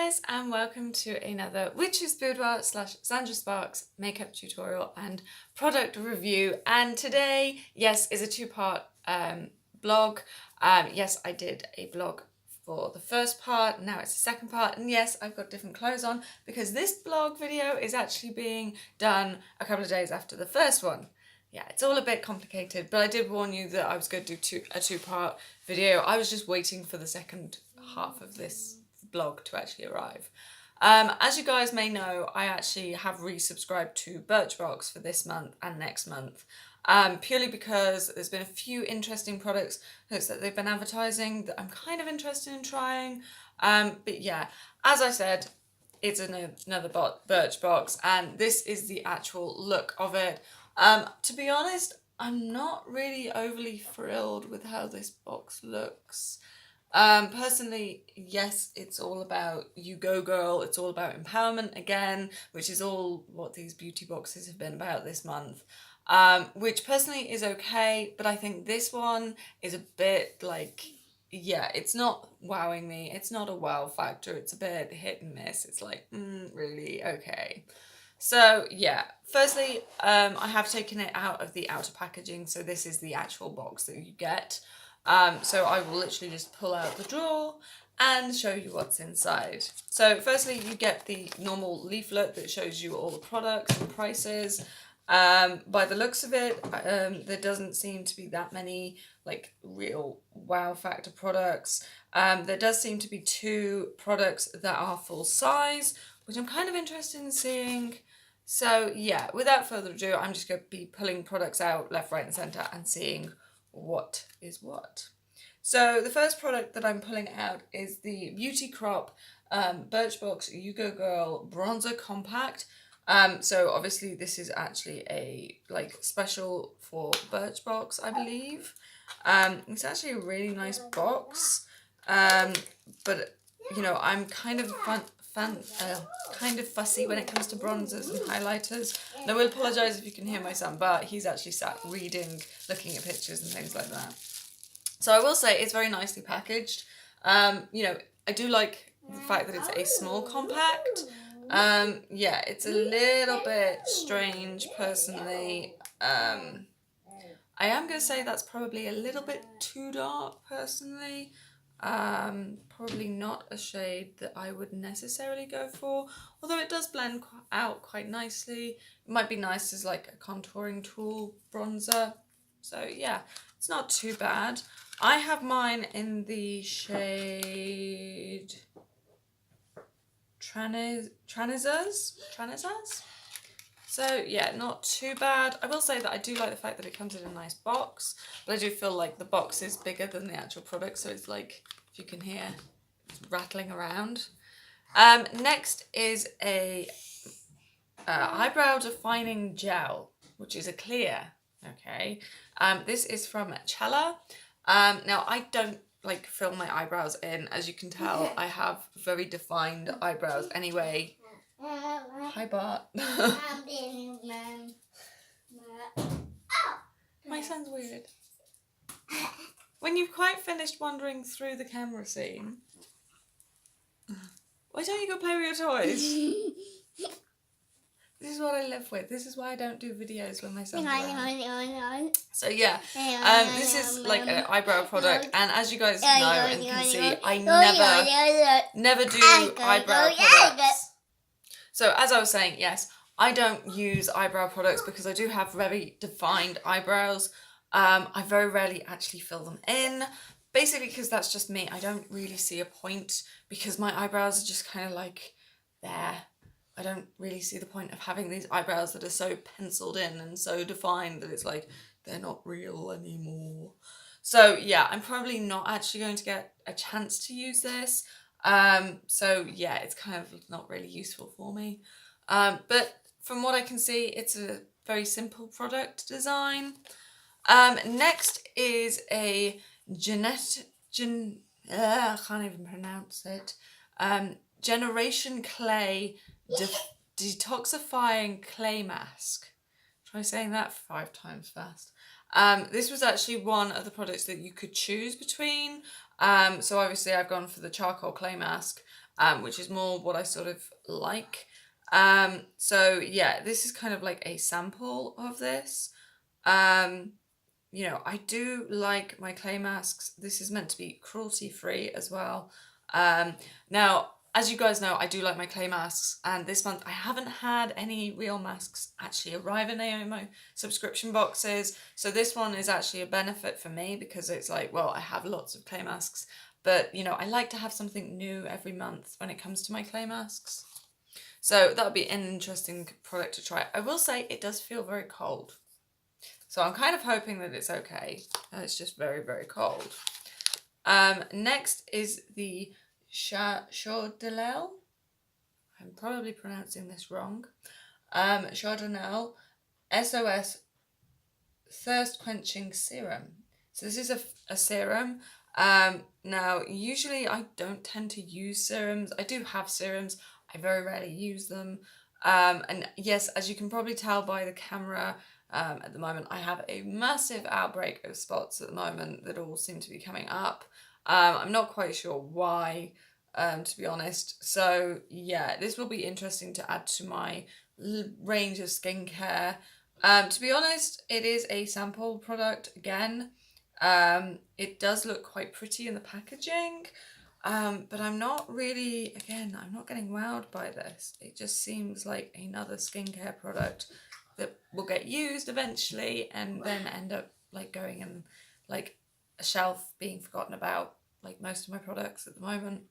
guys, and welcome to another Witch's Boudoir / Sandra Sparks makeup tutorial and product review. And today, yes, is a two-part blog. Yes, I did a blog for the first part, now it's the second part, and yes, I've got different clothes on because this blog video is actually being done a couple of days after the first one. Yeah, it's all a bit complicated, but I did warn you that I was going to do a two-part video. I was just waiting for the second half of this blog to actually arrive. As you guys may know, I actually have resubscribed to Birchbox for this month and next month, purely because there's been a few interesting products that they've been advertising that I'm kind of interested in trying. But yeah, as I said, it's another Birchbox, and this is the actual look of it. To be honest, I'm not really overly thrilled with how this box looks. Personally, yes, it's all about you go girl, it's all about empowerment again, which is all what these beauty boxes have been about this month. Which personally is okay, but I think this one is a bit like, yeah, it's not wowing me, it's not a wow factor, it's a bit hit and miss, it's like, really, okay. So yeah, firstly, I have taken it out of the outer packaging, so this is the actual box that you get. So I will literally just pull out the drawer and show you what's inside. So firstly, you get the normal leaflet that shows you all the products and prices. By the looks of it, there doesn't seem to be that many like real wow factor products. There does seem to be 2 products that are full size, which I'm kind of interested in seeing. So yeah, without further ado, I'm just going to be pulling products out left, right and centre and seeing what is what. So the first product that I'm pulling out is the Beauty Crop Birchbox You Go Girl Bronzer Compact. So obviously this is actually a like special for Birchbox, I believe. It's actually a really nice box, but you know, I'm kind of kind of fussy when it comes to bronzers and highlighters. And I will apologise if you can hear my son, but he's actually sat reading, looking at pictures and things like that. So I will say it's very nicely packaged. You know, I do like the fact that it's a small compact. Yeah, it's a little bit strange personally. I am going to say that's probably a little bit too dark personally. Probably not a shade that I would necessarily go for, although it does blend out quite nicely. It might be nice as like a contouring tool bronzer. So yeah, it's not too bad. I have mine in the shade Tranizas. So yeah, not too bad. I will say that I do like the fact that it comes in a nice box, but I do feel like the box is bigger than the actual product, so it's like, if you can hear, it's rattling around. Next is a eyebrow defining gel, which is a clear, okay. This is from Cella. Now I don't like fill my eyebrows in, as you can tell, I have very defined eyebrows anyway. Hi Bart. My son's weird. When you've quite finished wandering through the camera scene, why don't you go play with your toys? This is what I live with. This is why I don't do videos when my son's around. So yeah, this is like an eyebrow product, and as you guys know and can see, I never do eyebrow products. So as I was saying, yes, I don't use eyebrow products because I do have very defined eyebrows. I very rarely actually fill them in, basically because that's just me. I don't really see a point because my eyebrows are just kind of like there. I don't really see the point of having these eyebrows that are so penciled in and so defined that it's like they're not real anymore. So yeah, I'm probably not actually going to get a chance to use this. So yeah, it's kind of not really useful for me. But from what I can see, it's a very simple product design. Next is a I can't even pronounce it. Generation Clay Detoxifying Clay Mask. Try saying that 5 times fast. This was actually one of the products that you could choose between. So obviously I've gone for the charcoal clay mask. which is more what I sort of like. So yeah, this is kind of like a sample of this. You know, I do like my clay masks. This is meant to be cruelty free as well. Now, as you guys know, I do like my clay masks, and this month I haven't had any real masks actually arrive in my subscription boxes. So this one is actually a benefit for me because it's like, well, I have lots of clay masks, but you know, I like to have something new every month when it comes to my clay masks. So that would be an interesting product to try. I will say it does feel very cold. So I'm kind of hoping that it's okay. It's just very, very cold. Next is the Chardonnay. I'm probably pronouncing this wrong. Chardonnay SOS Thirst Quenching Serum. So this is a serum. Now, usually I don't tend to use serums. I do have serums. I very rarely use them. And yes, as you can probably tell by the camera, at the moment I have a massive outbreak of spots at the moment that all seem to be coming up. I'm not quite sure why, to be honest. So yeah, this will be interesting to add to my range of skincare. To be honest, it is a sample product again. It does look quite pretty in the packaging, but I'm not really, again, I'm not getting wowed by this. It just seems like another skincare product that will get used eventually and then end up like going in like a shelf being forgotten about, like most of my products at the moment.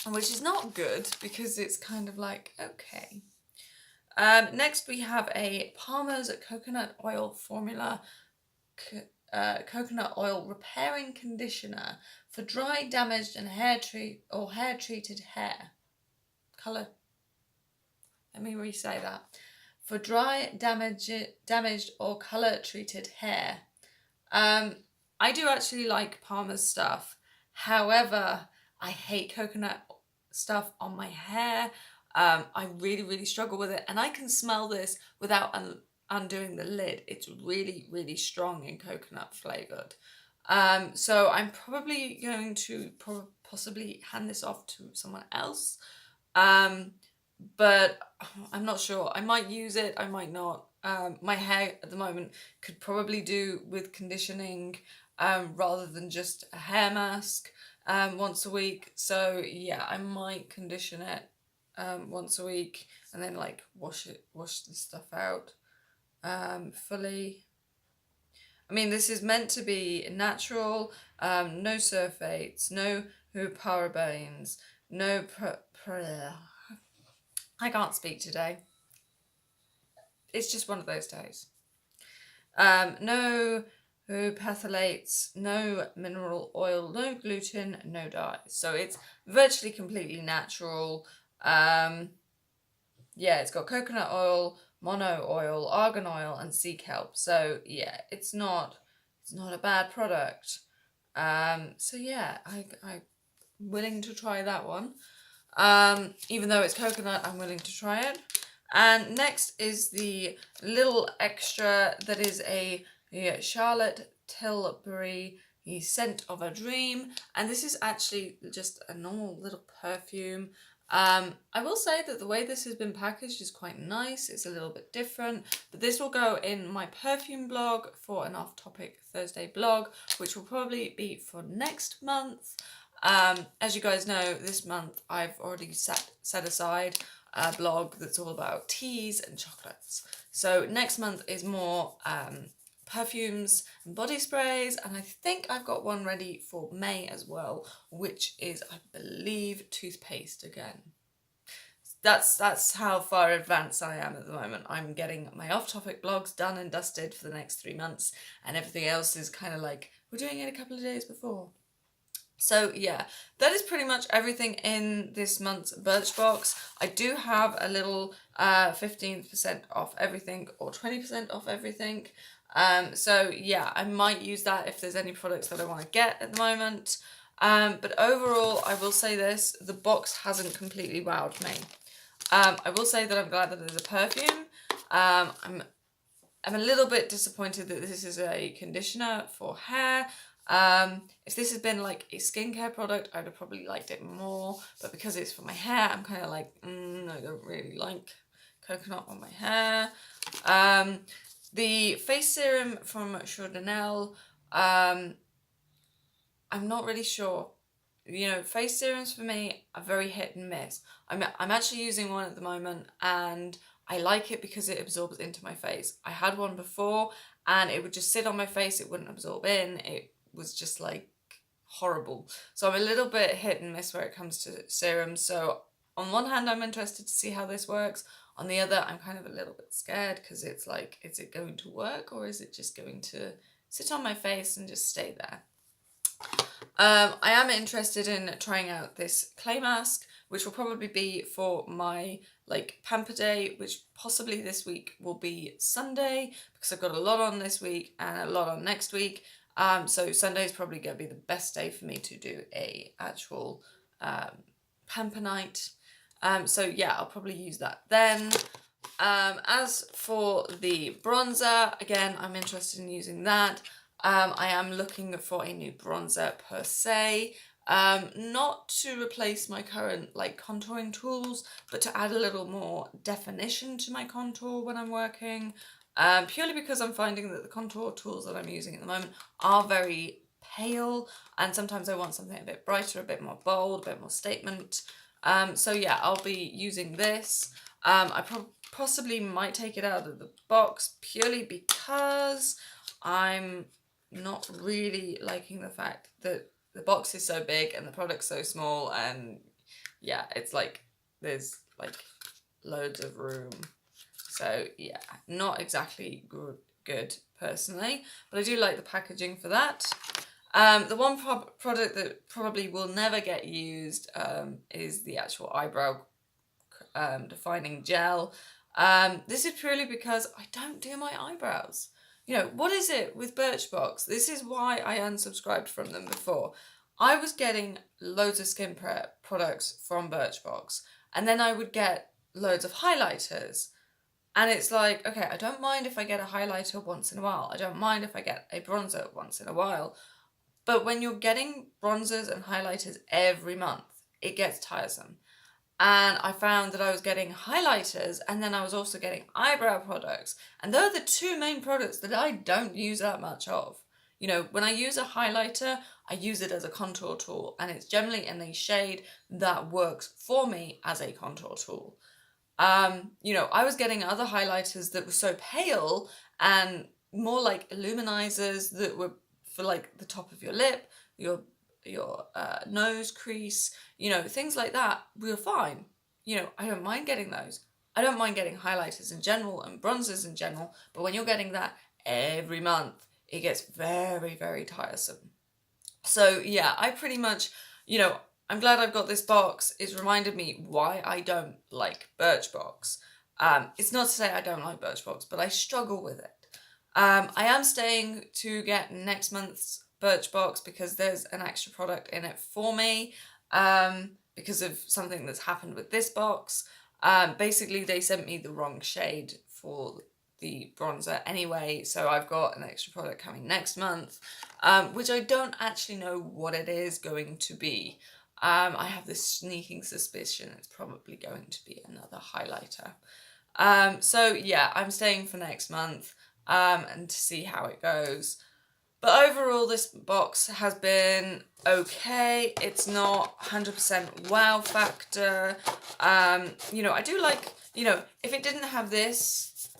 Which is not good because it's kind of like, okay. Next we have a Palmer's Coconut Oil Formula Coconut Oil Repairing Conditioner for dry, damaged and hair treated hair. Colour. Let me re-say that. For dry, damaged or colour treated hair. I do actually like Palmer's stuff. However, I hate coconut stuff on my hair. I really, really struggle with it, and I can smell this without undoing the lid. It's really, really strong and coconut flavoured. So I'm probably going to possibly hand this off to someone else. But I'm not sure. I might use it, I might not. My hair at the moment could probably do with conditioning rather than just a hair mask once a week. So yeah, I might condition it once a week and then like wash the stuff out fully. I mean, this is meant to be natural, no sulfates, no parabens, no I can't speak today. It's just one of those days. No phthalates, no mineral oil, no gluten, no dyes. So it's virtually completely natural. Yeah, it's got coconut oil, mono oil, argan oil, and sea kelp. So yeah, it's not a bad product. So yeah, I'm willing to try that one. Even though it's coconut, I'm willing to try it. And next is the little extra that is a Charlotte Tilbury Scent of a Dream. And this is actually just a normal little perfume. I will say that the way this has been packaged is quite nice. It's a little bit different, but this will go in my perfume blog for an off-topic Thursday blog, which will probably be for next month. As you guys know, this month I've already set aside a blog that's all about teas and chocolates. So next month is more perfumes and body sprays, and I think I've got one ready for May as well, which is, I believe, toothpaste again. That's how far advanced I am at the moment. I'm getting my off-topic blogs done and dusted for the next 3 months, and everything else is kind of like, we're doing it a couple of days before. So yeah, that is pretty much everything in this month's Birchbox. I do have a little 15% off everything or 20% off everything. So yeah, I might use that if there's any products that I want to get at the moment. But overall, I will say this, the box hasn't completely wowed me. I will say that I'm glad that there's a perfume. I'm a little bit disappointed that this is a conditioner for hair. If this had been like a skincare product, I would have probably liked it more, but because it's for my hair, I'm kind of like, I don't really like coconut on my hair. The face serum from Chanel, I'm not really sure. You know, face serums for me are very hit and miss. I'm actually using one at the moment, and I like it because it absorbs into my face. I had one before and it would just sit on my face, it wouldn't absorb in. It was just like horrible. So I'm a little bit hit and miss where it comes to serums. So on one hand, I'm interested to see how this works. On the other, I'm kind of a little bit scared because it's like, is it going to work, or is it just going to sit on my face and just stay there? I am interested in trying out this clay mask, which will probably be for my like pamper day, which possibly this week will be Sunday, because I've got a lot on this week and a lot on next week. So Sunday is probably going to be the best day for me to do a actual pamper night. So yeah, I'll probably use that then. As for the bronzer, again, I'm interested in using that. I am looking for a new bronzer per se, not to replace my current like contouring tools, but to add a little more definition to my contour when I'm working, purely because I'm finding that the contour tools that I'm using at the moment are very pale, and sometimes I want something a bit brighter, a bit more bold, a bit more statement. So yeah, I'll be using this. I possibly might take it out of the box purely because I'm not really liking the fact that the box is so big and the product's so small, and yeah, it's like there's like loads of room. So yeah, not exactly good personally, but I do like the packaging for that. The one product that probably will never get used is the actual eyebrow defining gel. This is purely because I don't do my eyebrows. You know, what is it with Birchbox? This is why I unsubscribed from them before. I was getting loads of skin prep products from Birchbox, and then I would get loads of highlighters. And it's like, okay, I don't mind if I get a highlighter once in a while. I don't mind if I get a bronzer once in a while. But when you're getting bronzers and highlighters every month, it gets tiresome. And I found that I was getting highlighters, and then I was also getting eyebrow products. And they're the two main products that I don't use that much of. You know, when I use a highlighter, I use it as a contour tool, and it's generally in a shade that works for me as a contour tool. You know, I was getting other highlighters that were so pale and more like illuminizers that were for like the top of your lip, your nose crease, you know, things like that were fine. You know, I don't mind getting those. I don't mind getting highlighters in general and bronzers in general, but when you're getting that every month, it gets very, very tiresome. So yeah, I pretty much, you know, I'm glad I've got this box. It's reminded me why I don't like Birchbox. It's not to say I don't like Birchbox, but I struggle with it. I am staying to get next month's Birchbox because there's an extra product in it for me, because of something that's happened with this box. Basically, they sent me the wrong shade for the bronzer anyway, so I've got an extra product coming next month, which I don't actually know what it is going to be. I have this sneaking suspicion it's probably going to be another highlighter. So yeah, I'm staying for next month, and to see how it goes. But overall, this box has been okay. It's not 100% wow factor. You know, I do like, you know, if it didn't have this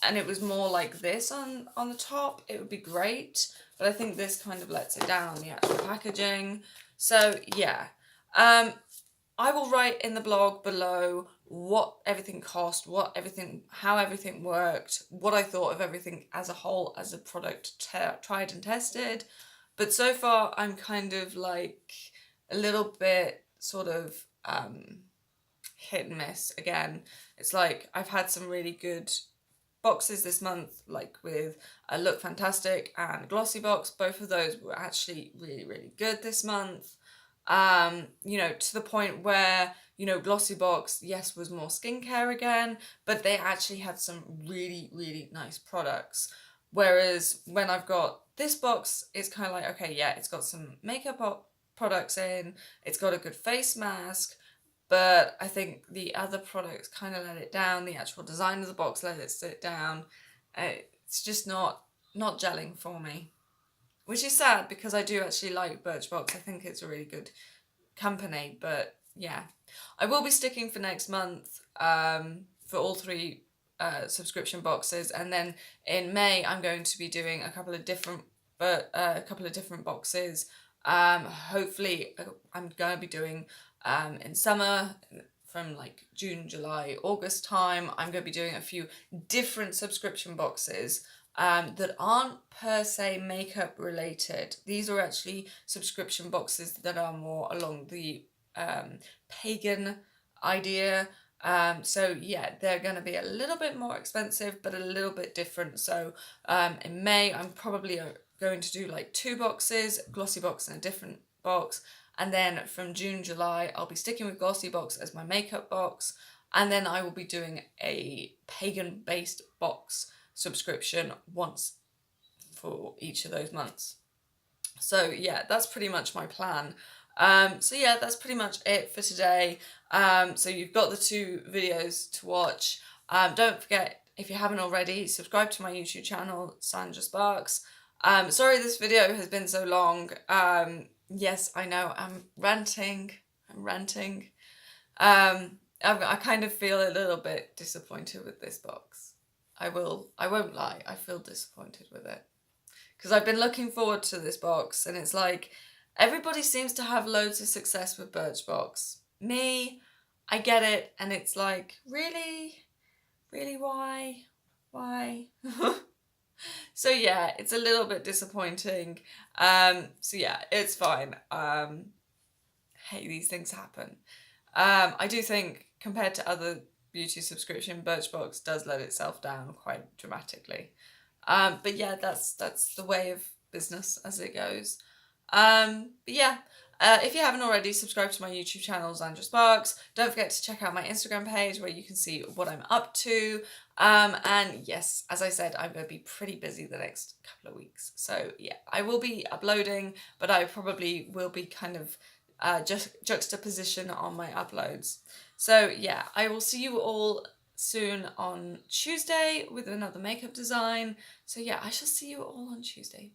and it was more like this on the top, it would be great. But I think this kind of lets it down on the actual packaging. So yeah, I will write in the blog below what everything cost, how everything worked, what I thought of everything as a whole, as a product tried and tested. But so far, I'm kind of like a little bit sort of hit and miss again. It's like I've had some really good boxes this month, like with a Look Fantastic and Glossy Box. Both of those were actually really, really good this month. You know, to the point where, you know, Glossy Box, yes, was more skincare again, but they actually had some really, really nice products. Whereas when I've got this box is kind of like, okay, yeah, it's got some makeup products in, it's got a good face mask, but I think the other products kind of let it down. The actual design of the box let it sit down. It's just not gelling for me, which is sad because I do actually like Birchbox. I think it's a really good company, but yeah, I will be sticking for next month for all three subscription boxes, and then in May I'm going to be doing a couple of different boxes. Hopefully I'm going to be doing in summer from like June, July, August time. I'm going to be doing a few different subscription boxes that aren't per se makeup related. These are actually subscription boxes that are more along the pagan idea. So yeah, they're going to be a little bit more expensive, but a little bit different. So in May, I'm probably going to do like 2 boxes, Glossy Box and a different box. And then from June, July, I'll be sticking with Glossy Box as my makeup box. And then I will be doing a pagan based box subscription once for each of those months. So yeah, that's pretty much my plan. So yeah, that's pretty much it for today. So you've got the 2 videos to watch. Don't forget, if you haven't already, subscribe to my YouTube channel, Sandra Sparks. Sorry this video has been so long. Yes, I know, I'm ranting. I kind of feel a little bit disappointed with this box. I won't lie, I feel disappointed with it. Because I've been looking forward to this box, and it's like, everybody seems to have loads of success with Birchbox. Me, I get it, and it's like, really? Really, why? So yeah, it's a little bit disappointing. So yeah, it's fine. Hey, these things happen. I do think, compared to other beauty subscription, Birchbox does let itself down quite dramatically. But yeah, that's the way of business as it goes. But yeah, if you haven't already, subscribe to my YouTube channel, Sandra Sparks. Don't forget to check out my Instagram page where you can see what I'm up to. And yes, as I said, I'm going to be pretty busy the next couple of weeks. So yeah, I will be uploading, but I probably will be kind of just juxtaposition on my uploads. So yeah, I will see you all soon on Tuesday with another makeup design. So yeah, I shall see you all on Tuesday.